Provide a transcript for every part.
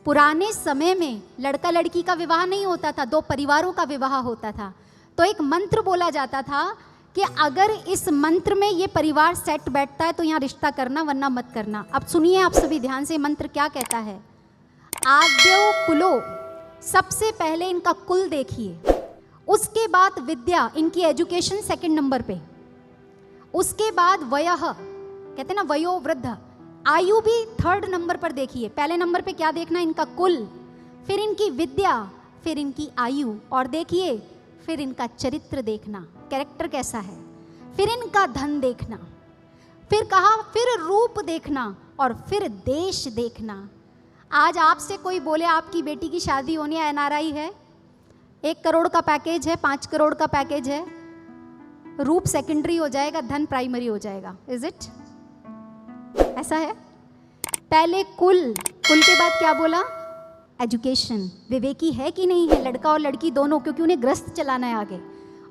पुराने समय में लड़का लड़की का विवाह नहीं होता था, दो परिवारों का विवाह होता था। तो एक मंत्र बोला जाता था कि अगर इस मंत्र में ये परिवार सेट बैठता है तो यहाँ रिश्ता करना, वरना मत करना। अब सुनिए आप सभी ध्यान से, मंत्र क्या कहता है। आद्यो कुलो, सबसे पहले इनका कुल देखिए, उसके बाद विद्या, इनकी एजुकेशन सेकंड नंबर पे, उसके बाद वयः, कहते हैं ना वयो वृद्ध, आयु भी थर्ड नंबर पर देखिए। पहले नंबर पे क्या देखना, इनका कुल, फिर इनकी विद्या, फिर इनकी आयु, और देखिए फिर इनका चरित्र देखना, कैरेक्टर कैसा है, फिर इनका धन देखना, फिर कहा फिर रूप देखना, और फिर देश देखना। आज आपसे कोई बोले आपकी बेटी की शादी होनी है, एनआरआई है, 1 करोड़ का पैकेज है, 5 करोड़ का पैकेज है, रूप सेकेंडरी हो जाएगा, धन प्राइमरी हो जाएगा। Is it? ऐसा है? पहले कुल, कुल के बाद क्या बोला, एजुकेशन, विवेकी है कि नहीं है लड़का और लड़की दोनों, क्योंकि उन्हें ग्रस्त चलाना है आगे।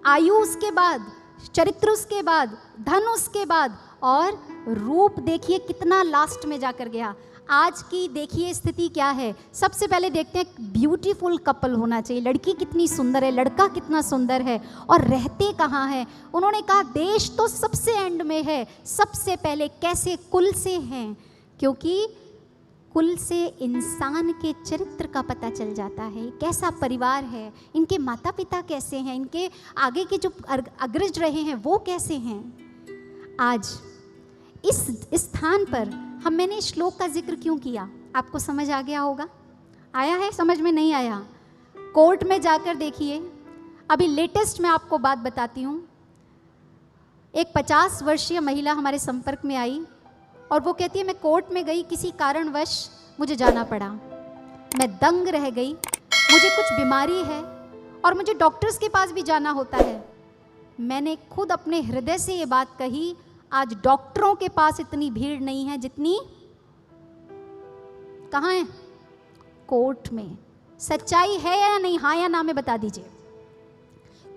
आयु उसके बाद, चरित्र उसके बाद, धन उसके बाद, और रूप देखिए कितना लास्ट में जाकर गया। आज की देखिए स्थिति क्या है। सबसे पहले देखते हैं ब्यूटीफुल कपल होना चाहिए, लड़की कितनी सुंदर है, लड़का कितना सुंदर है, और रहते कहाँ हैं। उन्होंने कहा देश तो सबसे एंड में है, सबसे पहले कैसे, कुल से हैं, क्योंकि कुल से इंसान के चरित्र का पता चल जाता है, कैसा परिवार है, इनके माता पिता कैसे हैं, इनके आगे के जो अग्रज रहे हैं वो कैसे हैं। आज इस स्थान पर मैंने श्लोक का जिक्र क्यों किया, आपको समझ आ गया होगा? आया है समझ में? नहीं आया? कोर्ट में जाकर देखिए। अभी लेटेस्ट मैं आपको बात बताती हूँ। एक 50 वर्षीय महिला हमारे संपर्क में आई और वो कहती है मैं कोर्ट में गई, किसी कारणवश मुझे जाना पड़ा, मैं दंग रह गई, मुझे कुछ बीमारी है और मुझे डॉक्टर्स के पास भी जाना होता है। मैंने खुद अपने हृदय से ये बात कही, आज डॉक्टरों के पास इतनी भीड़ नहीं है जितनी कहाँ है, कोर्ट में। सच्चाई है या नहीं, हाँ या ना में बता दीजिए।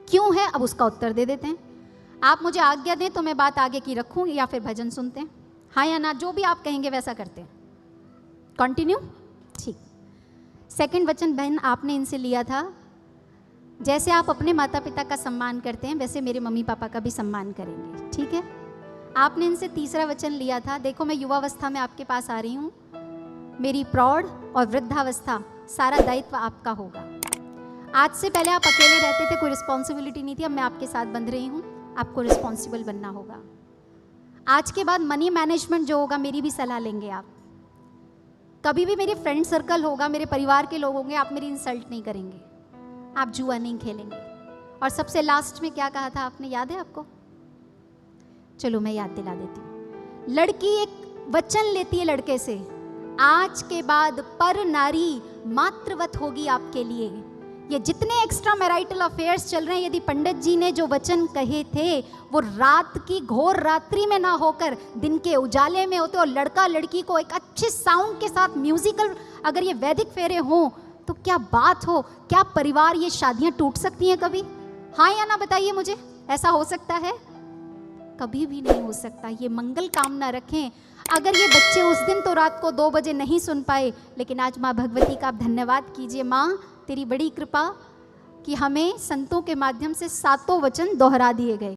क्यों है, अब उसका उत्तर दे देते हैं। आप मुझे आज्ञा दें तो मैं बात आगे की रखूं या फिर भजन सुनते हैं, हाँ या ना, जो भी आप कहेंगे वैसा करते हैं। कंटिन्यू, ठीक। सेकंड वचन बहन आपने इनसे लिया था, जैसे आप अपने माता पिता का सम्मान करते हैं वैसे मेरे मम्मी पापा का भी सम्मान करेंगे, ठीक है। आपने इनसे तीसरा वचन लिया था, देखो मैं युवावस्था में आपके पास आ रही हूँ, मेरी प्रौढ़ और वृद्धावस्था सारा दायित्व आपका होगा। आज से पहले आप अकेले रहते थे, कोई रिस्पॉन्सिबिलिटी नहीं थी, अब मैं आपके साथ बंध रही हूँ, आपको रिस्पॉन्सिबल बनना होगा। आज के बाद मनी मैनेजमेंट जो होगा मेरी भी सलाह लेंगे आप। कभी भी मेरे फ्रेंड सर्कल होगा, मेरे परिवार के लोग होंगे, आप मेरी इंसल्ट नहीं करेंगे, आप जुआ नहीं खेलेंगे। और सबसे लास्ट में क्या कहा था आपने, याद है आपको? चलो मैं याद दिला देती हूँ। लड़की एक वचन लेती है लड़के से, आज के बाद पर नारी मातृवत होगी आपके लिए। ये जितने एक्स्ट्रा मैरिटल अफेयर्स चल रहे हैं, यदि पंडित जी ने जो वचन कहे थे वो रात की घोर रात्रि में ना होकर दिन के उजाले में होते, और लड़का लड़की को एक अच्छे साउंड के साथ म्यूजिकल, अगर ये वैदिक फेरे हों तो क्या बात हो, क्या परिवार, ये शादियां टूट सकती हैं कभी? हाँ या ना बताइए मुझे, ऐसा हो सकता है? कभी भी नहीं हो सकता। ये मंगल कामना रखें। अगर ये बच्चे उस दिन तो रात को 2 बजे नहीं सुन पाए, लेकिन आज माँ भगवती का आप धन्यवाद कीजिए, माँ तेरी बड़ी कृपा कि हमें संतों के माध्यम से 7 वचन दोहरा दिए गए।